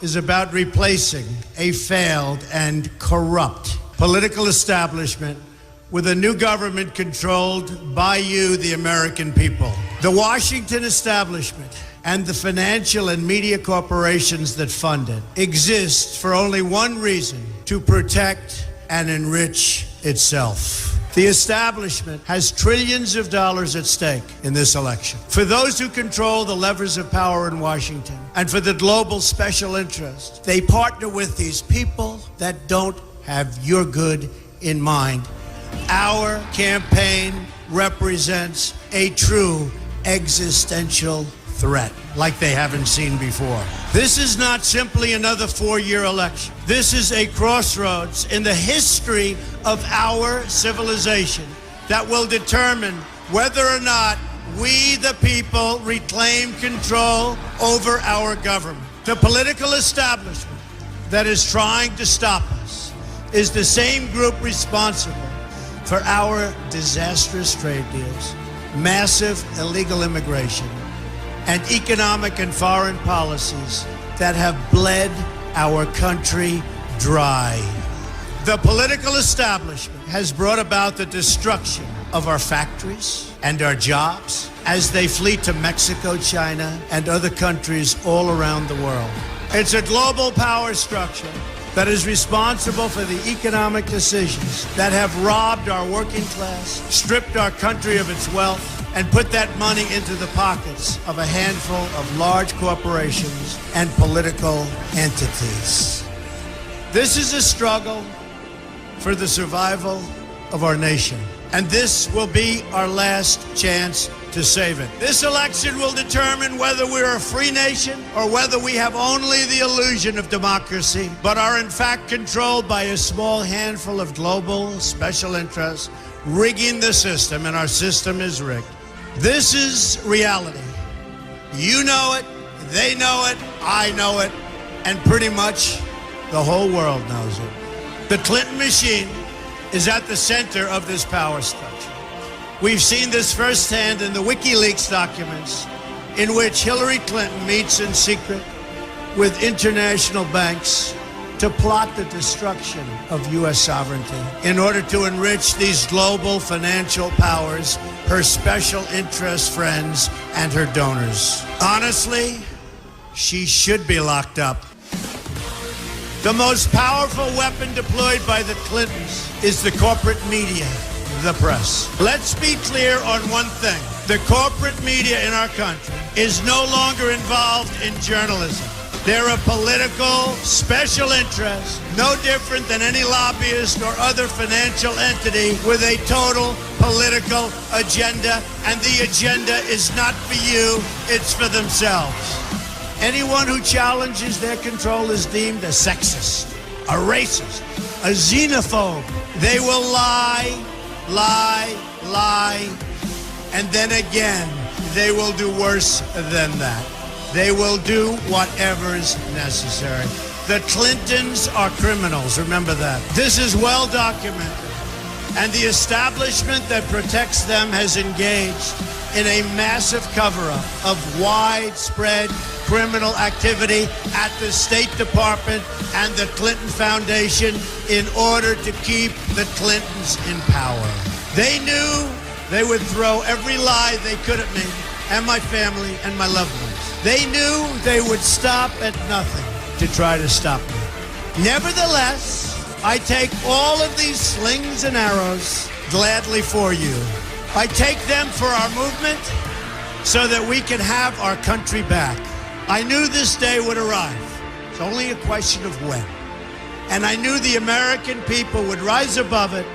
is about replacing a failed and corrupt political establishment with a new government controlled by you, the American people. The Washington establishment and the financial and media corporations that fund it exist for only one reason: to protect and enrich itself. The establishment has trillions of dollars at stake in this election. For those who control the levers of power in Washington and for the global special interest, they partner with these people that don't have your good in mind. Our campaign represents a true existential threat like they haven't seen before. This is not simply another four-year election. This is a crossroads in the history of our civilization that will determine whether or not we, the people, reclaim control over our government. The political establishment that is trying to stop us is the same group responsible for our disastrous trade deals, massive illegal immigration, and economic and foreign policies that have bled our country dry. The political establishment has brought about the destruction of our factories and our jobs as they flee to Mexico, China, and other countries all around the world. It's a global power structure that is responsible for the economic decisions that have robbed our working class, stripped our country of its wealth, and put that money into the pockets of a handful of large corporations and political entities. This is a struggle for the survival of our nation, and this will be our last chance to save it. This election will determine whether we're a free nation or whether we have only the illusion of democracy, but are in fact controlled by a small handful of global special interests rigging the system, and our system is rigged. This is reality. You know it, they know it, I know it, and pretty much the whole world knows it. The Clinton machine is at the center of this power structure. We've seen this firsthand in the WikiLeaks documents, in which Hillary Clinton meets in secret with international banks to plot the destruction of U.S. sovereignty in order to enrich these global financial powers, her special interest friends, and her donors. Honestly, she should be locked up. The most powerful weapon deployed by the Clintons is the corporate media, the press. Let's be clear on one thing. The corporate media in our country is no longer involved in journalism. They're a political special interest, no different than any lobbyist or other financial entity with a total political agenda, and the agenda is not for you, it's for themselves. Anyone who challenges their control is deemed a sexist, a racist, a xenophobe. They will lie, and then again, they will do worse than that. They will do whatever is necessary. The Clintons are criminals, remember that. This is well documented, and the establishment that protects them has engaged in a massive cover-up of widespread criminal activity at the State Department and the Clinton Foundation in order to keep the Clintons in power. They knew they would throw every lie they could at me and my family and my loved ones. They knew they would stop at nothing to try to stop me. Nevertheless, I take all of these slings and arrows gladly for you. I take them for our movement so that we can have our country back. I knew this day would arrive. It's only a question of when. And I knew the American people would rise above it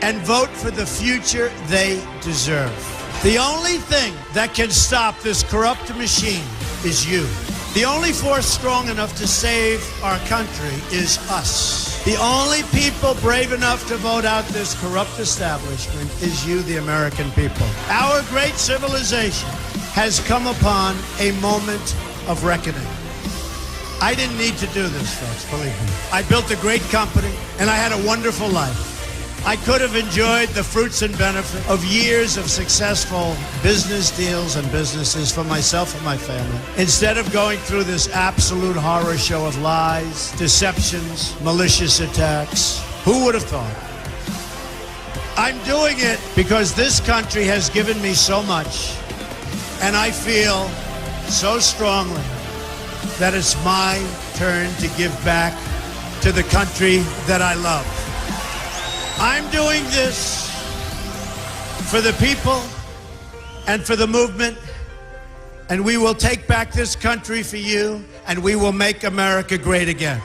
and vote for the future they deserve. The only thing that can stop this corrupt machine is you. The only force strong enough to save our country is us. The only people brave enough to vote out this corrupt establishment is you, the American people. Our great civilization has come upon a moment of reckoning. I didn't need to do this, folks, believe me. I built a great company, and I had a wonderful life. I could have enjoyed the fruits and benefit of years of successful business deals and businesses for myself and my family. Instead of going through this absolute horror show of lies, deceptions, malicious attacks, who would have thought? I'm doing it because this country has given me so much, and I feel so strongly that it's my turn to give back to the country that I love. I'm doing this for the people and for the movement, and we will take back this country for you, and we will make America great again.